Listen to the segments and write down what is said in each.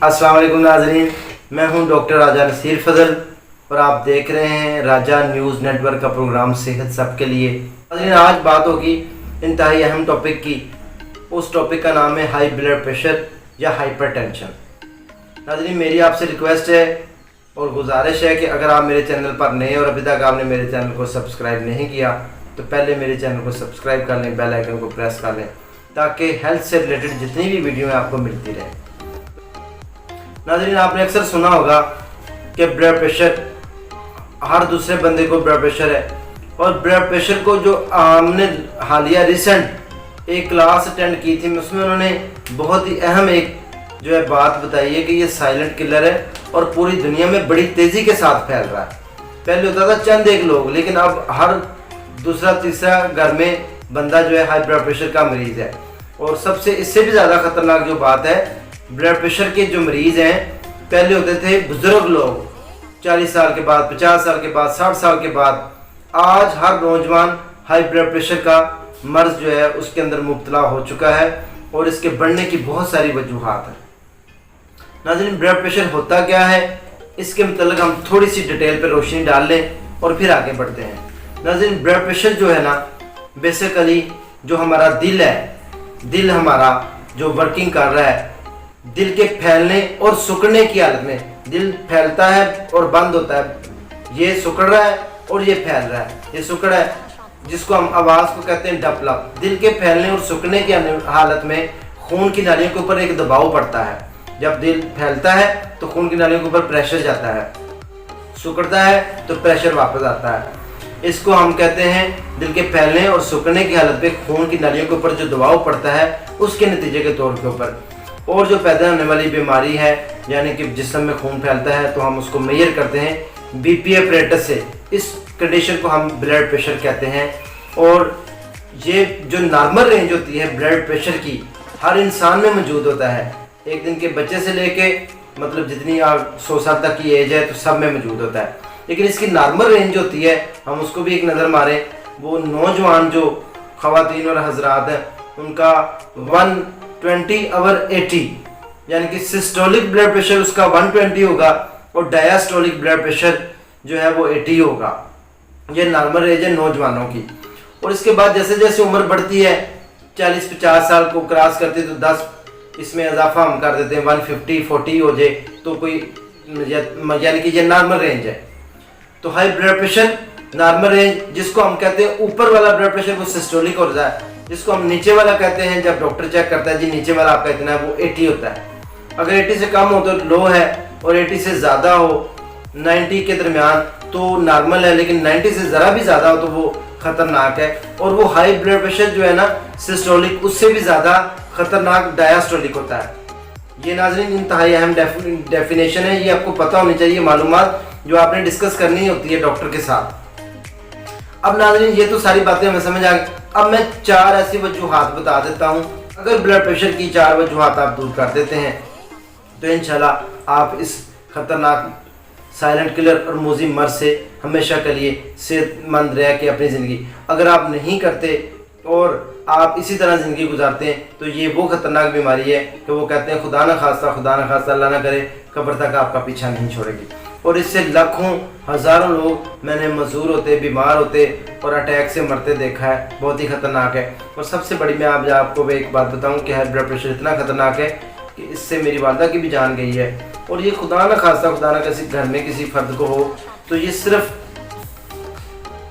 अस्सलाम वालेकुम नाज़रीन, मैं हूं डॉक्टर राजा नसीर फजल और आप देख रहे हैं राजा न्यूज़ नेटवर्क का प्रोग्राम सेहत सबके लिए। नाज़रीन, आज बात होगी इंतहाई अहम टॉपिक की। उस टॉपिक का नाम है हाई ब्लड प्रेशर या हाइपरटेंशन। नाज़रीन, मेरी आपसे रिक्वेस्ट है और गुजारिश है कि अगर आप मेरे चैनल पर नए और अभी तक आपने मेरे चैनल को सब्सक्राइब नहीं किया तो पहले मेरे चैनल को सब्सक्राइब कर लें, बेल आइकन को प्रेस कर लें ताकि हेल्थ से रिलेटेड जितनी भी वीडियो है आपको मिलती रहे। नाज़रीन, आपने अक्सर सुना होगा कि ब्लड प्रेशर, हर दूसरे बंदे को ब्लड प्रेशर है। और ब्लड प्रेशर को जो हमने हालिया रिसेंट एक क्लास अटेंड की थी, उसमें उन्होंने बहुत ही अहम एक जो है बात बताई है कि ये साइलेंट किलर है और पूरी दुनिया में बड़ी तेज़ी के साथ फैल रहा है। पहले होता था चंद एक लोग, लेकिन अब हर दूसरा तीसरा घर में बंदा जो है हाई ब्लड प्रेशर का मरीज़ है। और सबसे इससे भी ज़्यादा ख़तरनाक जो बात है, ब्लड प्रेशर के जो मरीज़ हैं पहले होते थे बुज़ुर्ग लोग, 40 साल के बाद, 50 साल के बाद, 60 साल के बाद। आज हर नौजवान हाई ब्लड प्रेशर का मर्ज़ जो है उसके अंदर मुब्तला हो चुका है और इसके बढ़ने की बहुत सारी वजूहात हैं। नाज़रीन, ब्लड प्रेशर होता क्या है, इसके मतलब हम थोड़ी सी डिटेल पर रोशनी डाल लें और फिर आगे बढ़ते हैं। नाज़रीन, ब्लड प्रेशर जो है ना, बेसिकली जो हमारा दिल है, दिल हमारा जो वर्किंग कर रहा है, दिल के फैलने और सिकुड़ने की हालत में, दिल फैलता है और बंद होता है, ये सिकुड़ रहा है और ये फैल रहा है, ये सिकुड़ है, जिसको हम आवाज़ को कहते हैं डपलप। दिल के फैलने और सिकुड़ने की हालत में खून की नालियों के ऊपर एक दबाव पड़ता है। जब दिल फैलता है तो खून की नालियों के ऊपर प्रेशर जाता है, सिकुड़ता है तो प्रेशर वापस आता है। इसको हम कहते हैं दिल के फैलने और सिकुड़ने की हालत में खून की नालियों के ऊपर जो दबाव पड़ता है उसके नतीजे के तौर के ऊपर। और जो पैदा होने वाली बीमारी है, यानी कि जिस्म में खून फैलता है, तो हम उसको मेजर करते हैं बीपी अपरेटस से। इस कंडीशन को हम ब्लड प्रेशर कहते हैं। और ये जो नॉर्मल रेंज होती है ब्लड प्रेशर की, हर इंसान में मौजूद होता है। एक दिन के बच्चे से लेके मतलब जितनी 100 साल तक की एज है तो सब में मौजूद होता है। लेकिन इसकी नॉर्मल रेंज होती है, हम उसको भी एक नज़र मारें, वो नौजवान जो ख़वातीन और हजरात हैं उनका 120/80, यानी कि सिस्टोलिक ब्लड प्रेशर उसका 120 होगा और डायस्टोलिक ब्लड प्रेशर जो है वो 80 होगा। ये नॉर्मल रेंज है नौजवानों की। और इसके बाद जैसे जैसे उम्र बढ़ती है, 40-50 साल को क्रॉस करती है तो 10 इसमें इजाफा हम कर देते हैं, 150-40 हो जाए तो कोई, यानी कि ये नॉर्मल रेंज है। तो high blood pressure normal range, जिसको हम कहते हैं ऊपर वाला ब्लड प्रेशर वो सिस्टोलिक होता है, जिसको हम नीचे वाला कहते हैं, जब डॉक्टर चेक करता है जी नीचे वाला आपका इतना है, वो 80 होता है। अगर 80 से कम हो तो लो है और 80 से ज़्यादा हो, 90 के दरमियान तो नॉर्मल है, लेकिन 90 से ज़रा भी ज़्यादा हो तो वो ख़तरनाक है। और वो हाई ब्लड प्रेशर जो है ना सिस्टोलिक, उससे भी ज़्यादा ख़तरनाक डायस्टोलिक होता है। ये नाज़रीन इंतहाई अहम डेफिनेशन है, ये आपको पता होनी चाहिए, मालूमात जो आपने डिस्कस करनी होती है डॉक्टर के साथ। अब नाज़रीन, ये तो सारी बातें हमें समझ आ गई। अब मैं 4 ऐसी वजूहात बता देता हूँ। अगर ब्लड प्रेशर की 4 वजूहात आप दूर कर देते हैं तो इंशाल्लाह आप इस खतरनाक साइलेंट किलर और मूजी मर्ज से हमेशा के लिए सेहतमंद रह के अपनी ज़िंदगी, अगर आप नहीं करते और आप इसी तरह ज़िंदगी गुजारते हैं तो ये वो ख़तरनाक बीमारी है कि वो कहते हैं खुदा न खास्ता अल्लाह ना करे कब्र तक आपका पीछा नहीं छोड़ेगी। और इससे लाखों हज़ारों लोग मैंने मजूर होते, बीमार होते और अटैक से मरते देखा है। बहुत ही ख़तरनाक है। और सबसे बड़ी मैं आपको एक बात बताऊं कि हाई ब्लड प्रेशर इतना ख़तरनाक है कि इससे मेरी वालदा की भी जान गई है। और ये खुदा न खास्ता किसी घर में किसी फर्द को हो तो ये सिर्फ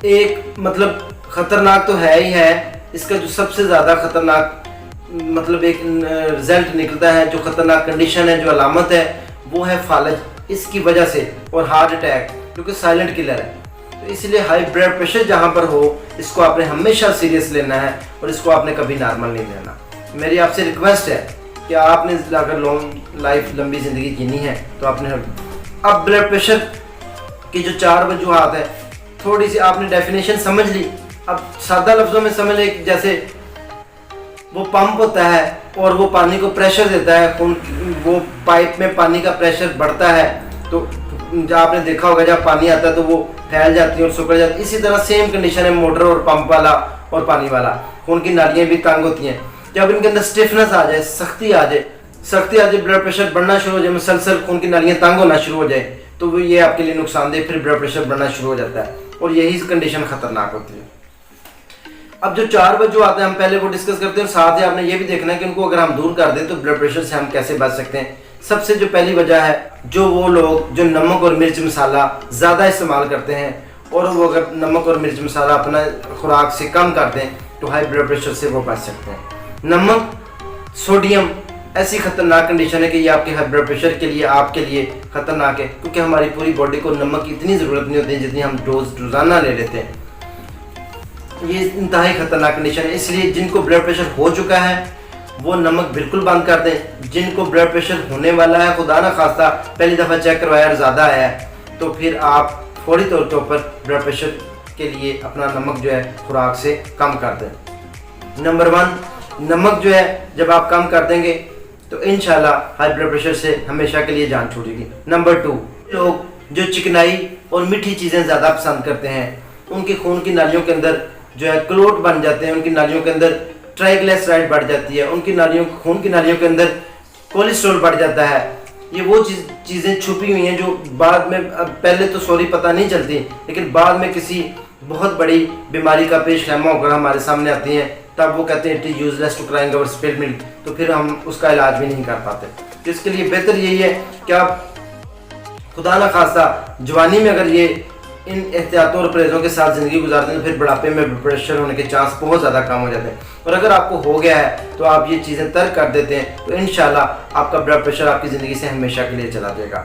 एक मतलब ख़तरनाक तो है ही है, इसका जो सबसे ज़्यादा ख़तरनाक मतलब एक रिज़ल्ट निकलता है, जो ख़तरनाक कंडीशन है, जो अलामत है, वो है फालज, इसकी वजह से, और हार्ट अटैक, क्योंकि साइलेंट किलर है। तो इसलिए हाई ब्लड प्रेशर जहाँ पर हो इसको आपने हमेशा सीरियस लेना है और इसको आपने कभी नॉर्मल नहीं लेना। मेरी आपसे रिक्वेस्ट है कि आपने अगर लॉन्ग लाइफ, लंबी ज़िंदगी जीनी है तो आपने अब ब्लड प्रेशर की जो 4 वजूहात है, थोड़ी सी आपने डेफिनेशन समझ ली। अब सादा लफ्ज़ों में समझ ले, जैसे वो पंप होता है और वो पानी को प्रेशर देता है, वो पाइप में पानी का प्रेशर बढ़ता है तो जब आपने देखा होगा जब पानी आता है तो वो फैल जाती है और सिकुड़ जाती है। इसी तरह सेम कंडीशन है मोटर और पंप वाला और पानी वाला। खून की नालियाँ भी तंग होती हैं। जब इनके अंदर स्टिफनेस आ जाए, सख्ती आ जाए, सख्ती आ जाए, ब्लड प्रेशर बढ़ना शुरू हो जाए, मुसलसल खून की नालियाँ तंग होना शुरू हो जाए, तो वो ये आपके लिए नुकसानदेह, फिर ब्लड प्रेशर बढ़ना शुरू हो जाता है और यही कंडीशन खतरनाक होती है। अब जो 4 वजह आते हैं हम पहले वो डिस्कस करते हैं, और साथ ही आपने ये भी देखना है कि उनको अगर हम दूर कर दें तो ब्लड प्रेशर से हम कैसे बच सकते हैं। सबसे जो पहली वजह है, जो वो लोग जो नमक और मिर्च मसाला ज़्यादा इस्तेमाल करते हैं, और वो अगर नमक और मिर्च मसाला अपना खुराक से कम कर दें तो हाई ब्लड प्रेशर से वो बच सकते हैं। नमक, सोडियम ऐसी खतरनाक कंडीशन है कि ये आपके हाई ब्लड प्रेशर के लिए, आपके लिए खतरनाक है, क्योंकि हमारी पूरी बॉडी को नमक की इतनी ज़रूरत नहीं होती जितनी हम डोज रोज़ाना ले लेते हैं। ये इंतहाई खतरनाक कंडीशन है, इसलिए जिनको ब्लड प्रेशर हो चुका है वो नमक बिल्कुल बंद कर दें। जिनको ब्लड प्रेशर होने वाला है, खुदा ना खास्ता पहली दफ़ा चेक करवाया और ज़्यादा आया है, तो फिर आप फौरी तौर के ऊपर ब्लड प्रेशर के लिए अपना नमक जो है खुराक से कम कर दें। नंबर 1, नमक जो है जब आप कम कर देंगे तो इंशाल्लाह हाई ब्लड प्रेशर से हमेशा के लिए जान छूटेगी। नंबर 2, लोग जो चिकनाई और मीठी चीज़ें ज़्यादा पसंद करते हैं, उनके खून की नालियों के अंदर जो है क्लोट बन जाते हैं, उनकी नालियों के अंदर ट्राइग्लिसराइड बढ़ जाती है, उनकी नालियों, खून की नालियों के अंदर कोलेस्ट्रॉल बढ़ जाता है। ये वो चीज़ें छुपी हुई हैं जो बाद में, पहले तो सॉरी पता नहीं चलती, लेकिन बाद में किसी बहुत बड़ी बीमारी का पेश खैमा होकर हमारे सामने आती हैं, तब वो कहते हैं it is useless to crying over spilled milk, तो फिर हम उसका इलाज भी नहीं कर पाते। तो इसके लिए बेहतर यही है कि आप खुदा ना खास्ता जवानी में अगर ये इन एहतियातों और परहेज़ों के साथ ज़िंदगी गुजारते हैं तो फिर बुढ़ापे में ब्लड प्रेशर होने के चांस बहुत ज़्यादा कम हो जाते हैं। और अगर आपको हो गया है तो आप ये चीज़ें तर्क कर देते हैं तो इंशाल्लाह आपका ब्लड प्रेशर आपकी ज़िंदगी से हमेशा के लिए चला जाएगा।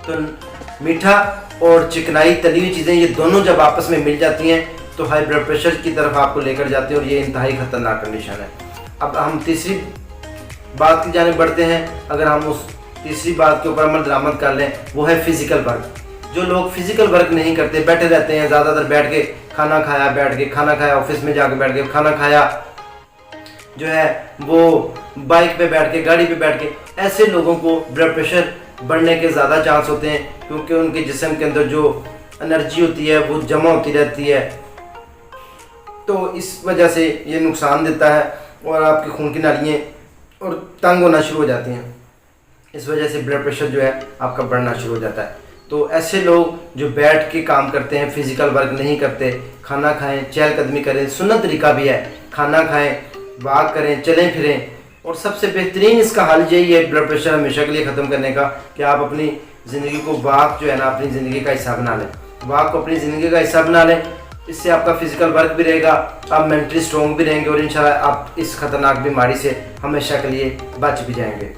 तो मीठा और चिकनाई तली हुई चीज़ें, ये दोनों जब आपस में मिल जाती हैं तो हाई ब्लड प्रेशर की तरफ आपको लेकर जाती है, और ये इंतहाई खतरनाक कंडीशन है। अब हम तीसरी बात की जाने बढ़ते हैं। अगर हम उस तीसरी बात के ऊपर अमल दरामद कर लें, वो है फिजिकल वर्क। जो लोग फिजिकल वर्क नहीं करते, बैठे रहते हैं, ज़्यादातर बैठ के खाना खाया, बैठ के खाना खाया, ऑफिस में जाके बैठ के खाना खाया, जो है वो बाइक पे बैठ के, गाड़ी पे बैठ के, ऐसे लोगों को ब्लड प्रेशर बढ़ने के ज़्यादा चांस होते हैं, क्योंकि उनके जिस्म के अंदर जो एनर्जी होती है वो जमा होती रहती है, तो इस वजह से ये नुकसान देता है और आपकी खून की नालियाँ और तंग होना शुरू हो जाती हैं। इस वजह से ब्लड प्रेशर जो है आपका बढ़ना शुरू हो जाता है। तो ऐसे लोग जो बैठ के काम करते हैं, फिजिकल वर्क नहीं करते, खाना खाएं, चहलकदमी करें, सुन्नत तरीका भी है, खाना खाएं, वॉक करें, चलें फिरें, और सबसे बेहतरीन इसका हल यही है ब्लड प्रेशर हमेशा के लिए ख़त्म करने का कि आप अपनी ज़िंदगी को वॉक जो है ना अपनी ज़िंदगी का हिस्सा बना लें। वॉक को अपनी ज़िंदगी का हिस्सा बना लें, इससे आपका फिजिकल वर्क भी रहेगा, आप मेंटली स्ट्रॉन्ग भी रहेंगे और इंशाल्लाह आप इस खतरनाक बीमारी से हमेशा के लिए बच भी जाएंगे।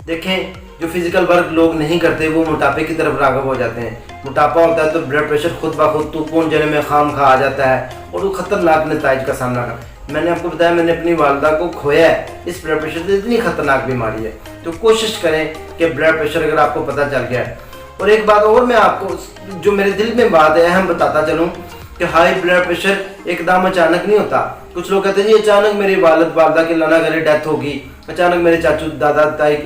देखें, जो फिजिकल वर्क लोग नहीं करते वो मोटापे की तरफ राग़िब हो जाते हैं। मोटापा होता है तो ब्लड प्रेशर खुद ब खुद तूफ़ान जने में खाम खा आ जाता है और वो ख़तरनाक नताइज का सामना कर। मैंने आपको बताया, मैंने अपनी वालदा को खोया है इस ब्लड प्रेशर से। इतनी ख़तरनाक बीमारी है, तो कोशिश करें कि ब्लड प्रेशर अगर आपको पता चल गया है। और एक बात और मैं आपको, जो मेरे दिल में बात है, अहम बताता चलूँ कि हाई ब्लड प्रेशर एकदम अचानक नहीं होता। कुछ लोग कहते हैं जी अचानक मेरी वालदा की लाना घरे डेथ होगी, अचानक मेरे चाचू दादा ताई,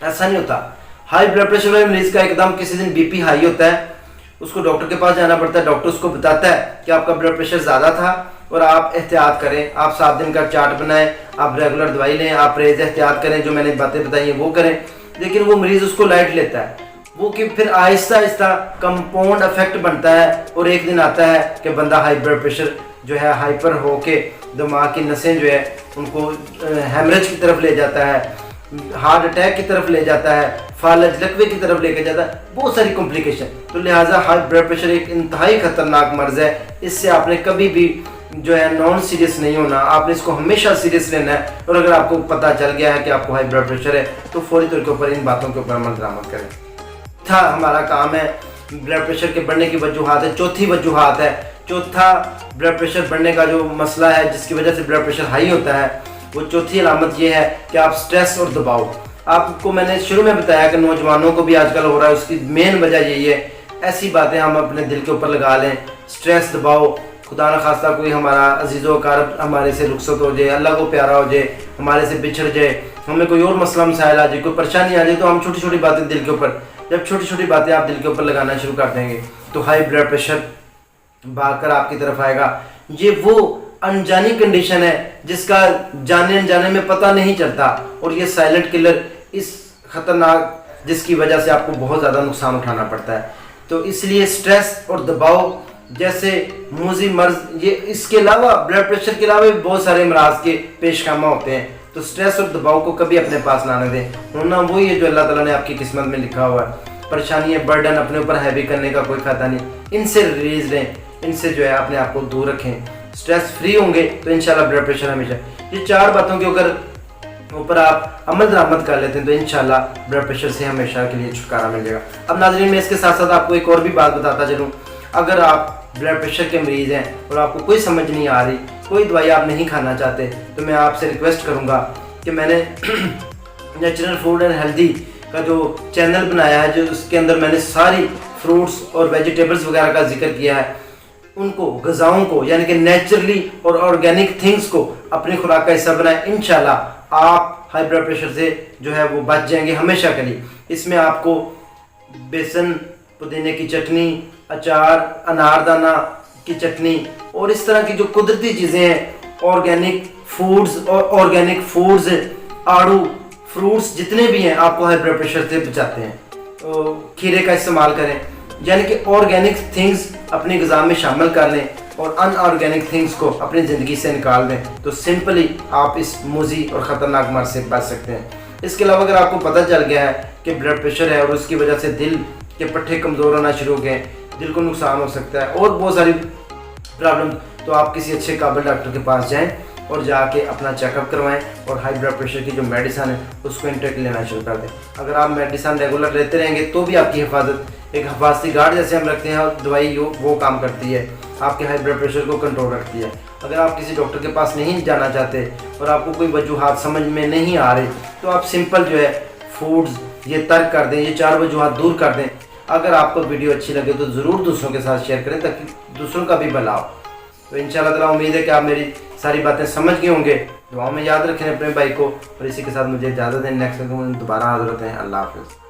ऐसा नहीं होता। हाई ब्लड प्रेशर वाले मरीज का एकदम किसी दिन बीपी हाई होता है, उसको डॉक्टर के पास जाना पड़ता है, डॉक्टर उसको बताता है कि आपका ब्लड प्रेशर ज़्यादा था और आप एहतियात करें, आप 7 दिन का चार्ट बनाएं, आप रेगुलर दवाई लें, आप परहेज एहतियात करें, जो मैंने बातें बताई हैं वो करें। लेकिन वो मरीज़ उसको लाइट लेता है, वो कि फिर आहिस्ता आहिस्ता कंपाउंड इफेक्ट बनता है और एक दिन आता है कि बंदा हाई ब्लड प्रेशर जो है हाइपर हो के दिमाग की नसें जो है उनको हेमरेज की तरफ ले जाता है, हार्ट अटैक की तरफ ले जाता है, फालज लकवे की तरफ लेके जाता है, बहुत सारी कॉम्प्लिकेशन। तो लिहाजा हाई ब्लड प्रेशर एक इंतहाई खतरनाक मर्ज है, इससे आपने कभी भी जो है नॉन सीरियस नहीं होना, आपने इसको हमेशा सीरियस लेना है। और अगर आपको पता चल गया है कि आपको हाई ब्लड प्रेशर है तो फौरी तौर के ऊपर इन बातों के ऊपर अमल दरामद करें। था हमारा काम है ब्लड प्रेशर के बढ़ने की वजूहात है। चौथी वजूहात है, चौथा ब्लड प्रेशर बढ़ने का जो मसला है जिसकी वजह से ब्लड प्रेशर हाई होता है, वो चौथी अलामत ये है कि आप स्ट्रेस और दबाव। आपको मैंने शुरू में बताया कि नौजवानों को भी आजकल हो रहा है, उसकी मेन वजह यही है। ऐसी बातें हम अपने दिल के ऊपर लगा लें, स्ट्रेस, दबाव, खुदा न खास्ता कोई हमारा अजीज़ो कारब हमारे से रुखसत हो जाए, अल्लाह को प्यारा हो जाए, हमारे से बिछड़ जाए, हमें कोई और मसला मसाइल आ जाए, कोई परेशानी आ जाए, तो हम छोटी छोटी बातें दिल के ऊपर, जब छोटी छोटी बातें आप दिल के ऊपर लगाना शुरू कर देंगे तो हाई ब्लड प्रेशर भाग कर आपकी तरफ आएगा। ये वो अनजानी कंडीशन है जिसका जाने अनजाने में पता नहीं चलता, और ये साइलेंट किलर इस खतरनाक जिसकी वजह से आपको बहुत ज़्यादा नुकसान उठाना पड़ता है। तो इसलिए स्ट्रेस और दबाव जैसे मूजी मर्ज, ये इसके अलावा ब्लड प्रेशर के अलावा भी बहुत सारे अमराज के पेशखामा होते हैं। तो स्ट्रेस और दबाव को कभी अपने पास ना आने दें, होना वही है जो अल्लाह ताला ने आपकी किस्मत में लिखा हुआ है। परेशानी है, बर्डन अपने ऊपर हैवी करने का कोई फायदा नहीं, इनसे रिलीज लें, इनसे जो है अपने आप को दूर रखें। स्ट्रेस फ्री होंगे तो इंशाल्लाह ब्लड प्रेशर हमेशा, ये 4 बातों के ऊपर आप अमल दरामद कर लेते हैं तो इंशाल्लाह ब्लड प्रेशर से हमेशा के लिए छुटकारा मिल जाएगा। अब नाज़रीन, मैं इसके साथ साथ आपको एक और भी बात बताता चलूँ। अगर आप ब्लड प्रेशर के मरीज़ हैं और आपको कोई समझ नहीं आ रही, कोई दवाई आप नहीं खाना चाहते, तो मैं आपसे रिक्वेस्ट करूँगा कि मैंने नेचुरल फूड एंड हेल्दी का जो चैनल बनाया है, जो उसके अंदर मैंने सारी फ्रूट्स और वेजिटेबल्स वगैरह का जिक्र किया है, उनको ग़िज़ाओं को यानी कि नेचुरली और ऑर्गेनिक थिंग्स को अपनी खुराक का हिस्सा बनाएं। इंशाल्लाह आप हाई ब्लड प्रेशर से जो है वो बच जाएंगे हमेशा के लिए। इसमें आपको बेसन, पुदीने की चटनी, अचार, अनारदाना की चटनी और इस तरह की जो कुदरती चीज़ें हैं, ऑर्गेनिक फूड्स, आड़ू, फ्रूट्स जितने भी हैं आपको हाई ब्लड प्रेशर से बचाते हैं। तो खीरे का इस्तेमाल करें, यानी कि ऑर्गेनिक थिंग्स अपनी ग़िज़ा में शामिल कर लें और अनऑर्गेनिक थिंग्स को अपनी ज़िंदगी से निकाल दें, तो सिंपली आप इस मूजी और ख़तरनाक मर्ज से बच सकते हैं। इसके अलावा अगर आपको पता चल गया है कि ब्लड प्रेशर है और उसकी वजह से दिल के पट्टे कमज़ोर होना शुरू हो गए, दिल को नुकसान हो सकता है और बहुत सारी प्रॉब्लम, तो आप किसी अच्छे काबिल डॉक्टर के पास जाएं और जाके अपना चेकअप करवाएं और हाई ब्लड प्रेशर की जो मेडिसिन है उसको इंटेक लेना शुरू कर दें। अगर आप मेडिसिन रेगुलर लेते रहेंगे तो भी आपकी हिफाजत, एक हिफाजती गार्ड जैसे हम रखते हैं, और दवाई वो काम करती है, आपके हाई ब्लड प्रेशर को कंट्रोल रखती है। अगर आप किसी डॉक्टर के पास नहीं जाना चाहते और आपको कोई वजूहात समझ में नहीं आ रही, तो आप सिंपल जो है फूड्स ये तर्क कर दें, ये 4 वजूहात दूर कर दें। अगर आपको वीडियो अच्छी लगे तो ज़रूर दूसरों के साथ शेयर करें ताकि दूसरों का भी भला हो। तो इंशाल्लाह ताला उम्मीद है कि आप मेरी सारी बातें समझ गए होंगे। दुआओं में याद रखें अपने भाई को, और इसी के साथ मुझे इजाज़त दें। नेक्स्ट दोबारा हाज़िर होते हैं। अल्लाह हाफ़िज़।